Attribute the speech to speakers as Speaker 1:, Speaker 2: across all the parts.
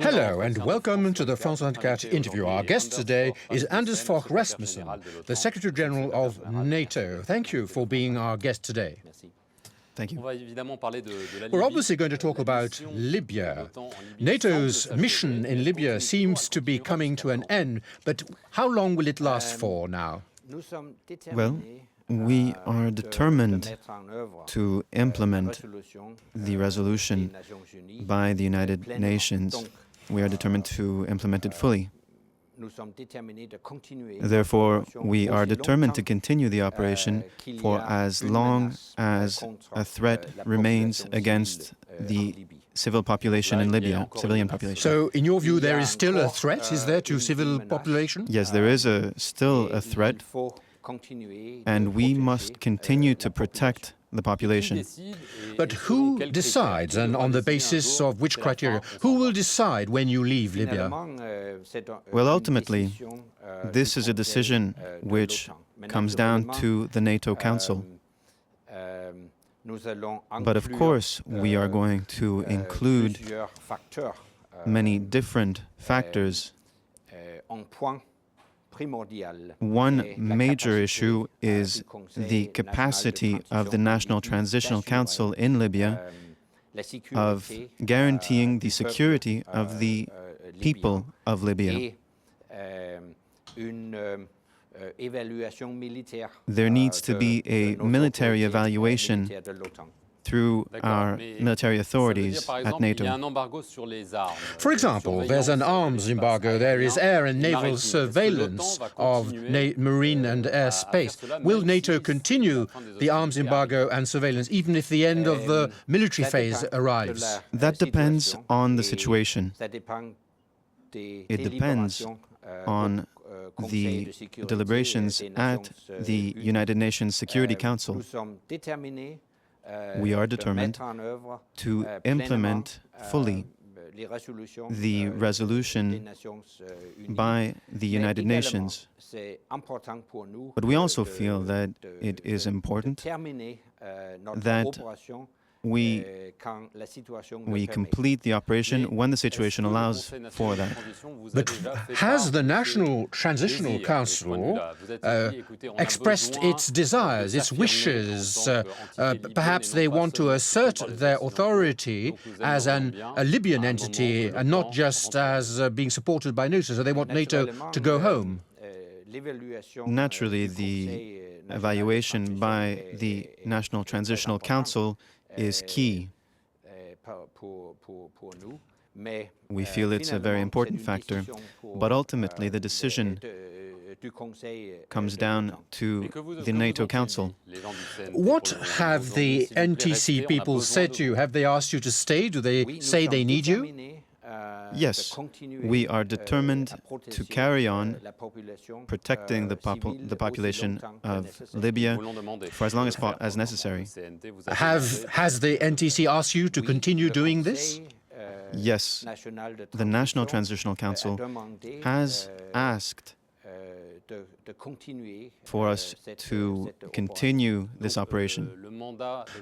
Speaker 1: Hello and welcome to the France 24 interview. Our guest today is Anders Fogh Rasmussen, the Secretary General of NATO. Thank you for being our guest today.
Speaker 2: Thank you.
Speaker 1: We're obviously going to talk about Libya. NATO's mission in Libya seems to be coming to an end, but how long will it last for now?
Speaker 2: Well, we are determined to implement the resolution by the United Nations. We are determined to implement it fully. Therefore, we are determined to continue the operation for as long as a threat remains against the civil population in Libya, civilian population.
Speaker 1: So, in your view, there is still a threat, is there, to civil population?
Speaker 2: Yes, there is still a threat, and we must continue to protect the population.
Speaker 1: But who decides, and on the basis of which criteria? Who will decide when you leave Libya?
Speaker 2: Well, ultimately, this is a decision which comes down to the NATO Council. But of course, we are going to include many different factors. One major issue is the capacity of the National Transitional Council in Libya of guaranteeing the security of the people of Libya. There needs to be a military evaluation through our military authorities at NATO.
Speaker 1: For example, there's an arms embargo, there is air and naval surveillance of marine and air space. Will NATO continue the arms embargo and surveillance even if the end of the military phase arrives?
Speaker 2: That depends on the situation. It depends on the deliberations at the United Nations Security Council. We are determined to implement fully the resolution by the United Nations. But we also feel that it is important that we complete the operation when the situation allows for that.
Speaker 1: But has the National Transitional Council expressed its desires, its wishes? Perhaps they want to assert their authority as a Libyan entity and not just as being supported by NATO, so they want NATO to go home.
Speaker 2: Naturally, the evaluation by the National Transitional Council is key. We feel it's a very important factor, but ultimately the decision comes down to the NATO Council.
Speaker 1: What have the NTC people said to you? Have they asked you to stay? Do they say they need you?
Speaker 2: Yes, we are determined to carry on protecting the population of Libya for as long as necessary.
Speaker 1: Has the NTC asked you to continue doing this?
Speaker 2: Yes, the National Transitional Council has asked for us to continue this operation.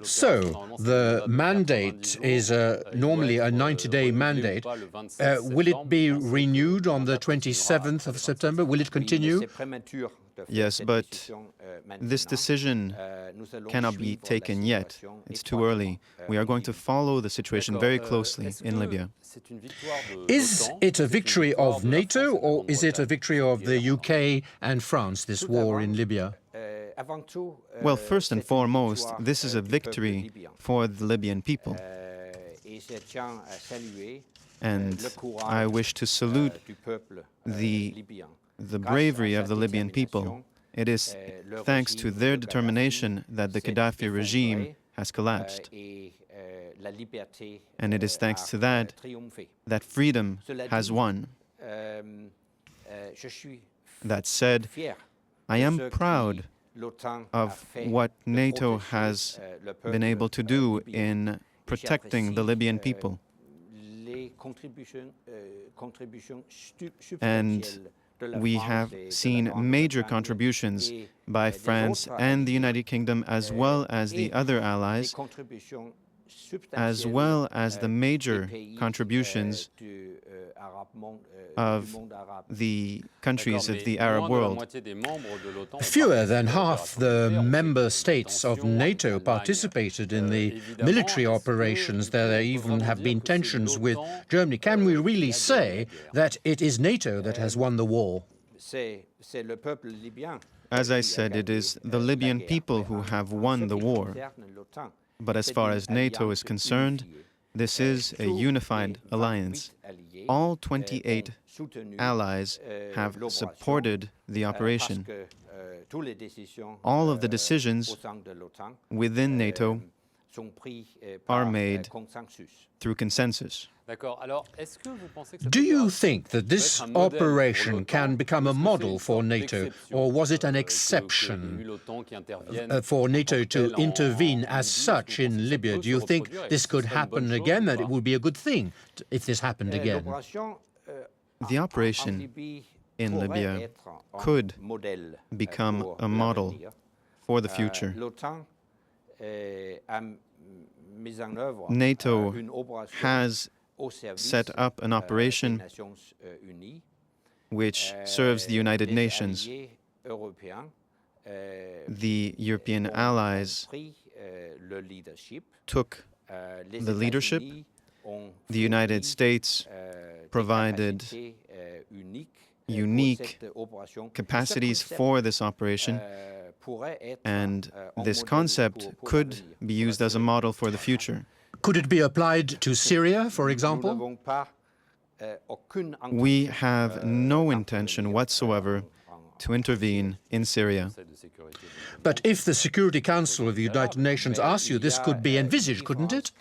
Speaker 1: So, the mandate is normally a 90-day mandate. Will it be renewed on the 27th of September? Will it continue?
Speaker 2: Yes, but this decision cannot be taken yet. It's too early. We are going to follow the situation very closely in Libya.
Speaker 1: Is it a victory of NATO or is it a victory of the UK and France, this war in Libya?
Speaker 2: Well, first and foremost, this is a victory for the Libyan people. And I wish to salute the bravery of the Libyan people. It is thanks to their determination that the Gaddafi regime has collapsed. And it is thanks to that that freedom has won. That said, I am proud of what NATO has been able to do in protecting the Libyan people. And we have seen major contributions by France and the United Kingdom, as well as the other allies, as well as the major contributions of the countries of the Arab world.
Speaker 1: Fewer than half the member states of NATO participated in the military operations. There even have been tensions with Germany. Can we really say that it is NATO that has won the war?
Speaker 2: As I said, it is the Libyan people who have won the war. But as far as NATO is concerned, this is a unified alliance. All 28 allies have supported the operation. All of the decisions within NATO are made through consensus.
Speaker 1: Do you think that this operation can become a model for NATO, or was it an exception for NATO to intervene as such in Libya? Do you think this could happen again, that it would be a good thing if this happened again?
Speaker 2: The operation in Libya could become a model for the future. NATO has set up an operation which serves the United Nations. The European allies took the leadership. The United States provided unique capacities for this operation, and this concept could be used as a model for the future.
Speaker 1: Could it be applied to Syria, for example?
Speaker 2: We have no intention whatsoever to intervene in Syria.
Speaker 1: But if the Security Council of the United Nations asks you, this could be envisaged, couldn't it?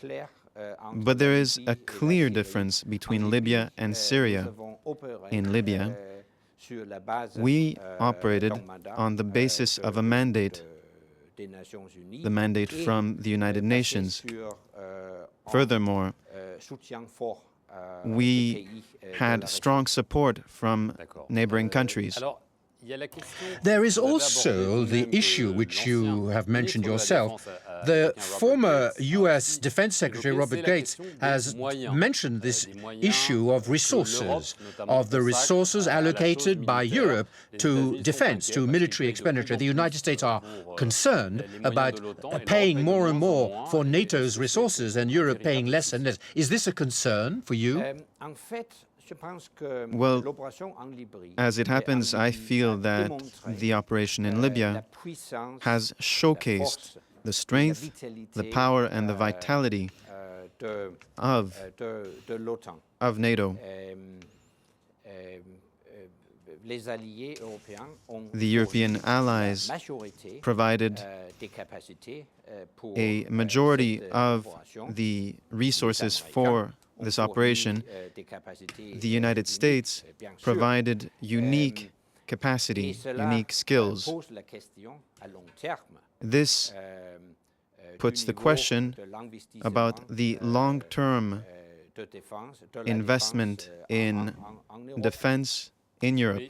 Speaker 2: But there is a clear difference between Libya and Syria. In Libya, we operated on the basis of a mandate, the mandate from the United Nations. Furthermore, we had strong support from neighboring countries.
Speaker 1: There is also the issue which you have mentioned yourself. The former U.S. Defense Secretary Robert Gates has mentioned this issue of resources, of the resources allocated by Europe to defense, to military expenditure. The United States are concerned about paying more and more for NATO's resources and Europe paying less and less. Is this a concern for you?
Speaker 2: Well, as it happens, I feel that the operation in Libya has showcased the strength, the power, and the vitality of NATO. The European allies provided a majority of the resources for this operation. The United States provided unique capacity, unique skills. This puts the question about the long-term investment in defense in Europe.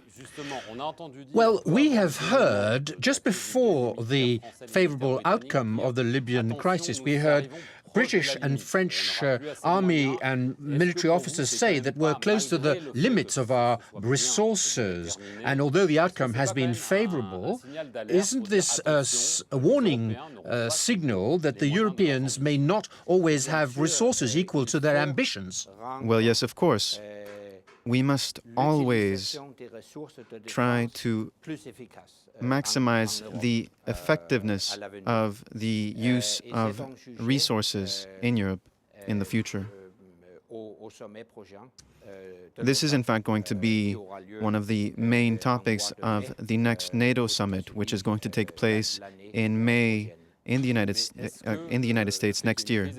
Speaker 1: Well, we have heard, just before the favorable outcome of the Libyan crisis, we heard British and French army and military officers say that we're close to the limits of our resources. And although the outcome has been favorable, isn't this a warning signal that the Europeans may not always have resources equal to their ambitions?
Speaker 2: Well, yes, of course. We must always try to maximize the effectiveness of the use of resources in Europe in the future. This is in fact going to be one of the main topics of the next NATO summit, which is going to take place in May in the United States next year.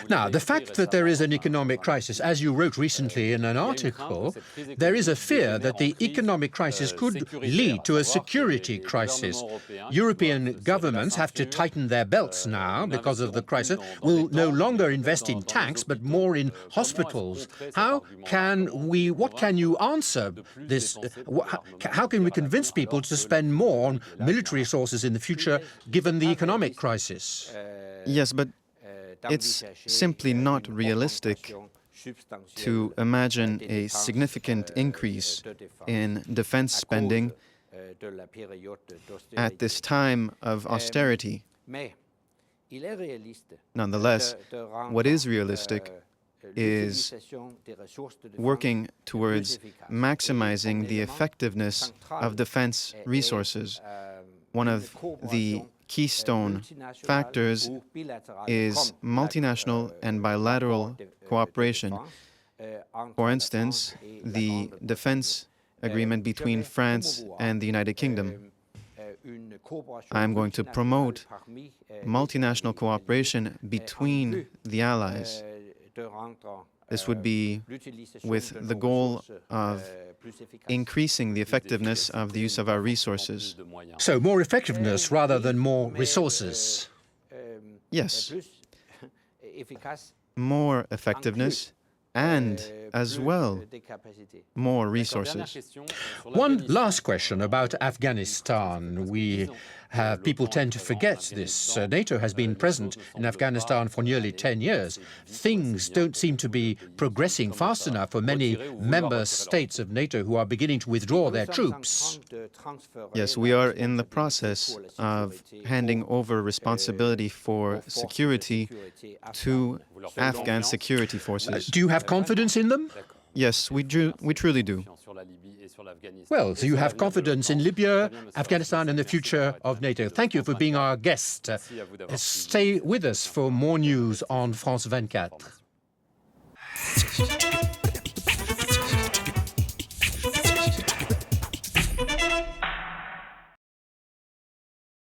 Speaker 1: Now, the fact that there is an economic crisis, as you wrote recently in an article, there is a fear that the economic crisis could lead to a security crisis. European governments have to tighten their belts now because of the crisis, will no longer invest in tanks, but more in hospitals. What can you answer this? How can we convince people to spend more on military resources in the future, given the economic crisis?
Speaker 2: Yes, but it's simply not realistic to imagine a significant increase in defense spending at this time of austerity. Nonetheless, what is realistic is working towards maximizing the effectiveness of defense resources. One of the keystone factors is multinational and bilateral cooperation. For instance, the defense agreement between France and the United Kingdom. I'm going to promote multinational cooperation between the allies. This would be with the goal of increasing the effectiveness of the use of our resources.
Speaker 1: So more effectiveness rather than more resources?
Speaker 2: Yes. More effectiveness and, as well, more resources.
Speaker 1: One last question about Afghanistan. People tend to forget this. NATO has been present in Afghanistan for nearly 10 years. Things don't seem to be progressing fast enough for many member states of NATO who are beginning to withdraw their troops.
Speaker 2: Yes, we are in the process of handing over responsibility for security to Afghan security forces.
Speaker 1: Do you have confidence in them?
Speaker 2: Yes, we truly do.
Speaker 1: Well, so you have confidence in Libya, Afghanistan, and the future of NATO. Thank you for being our guest. Stay with us for more news on France 24.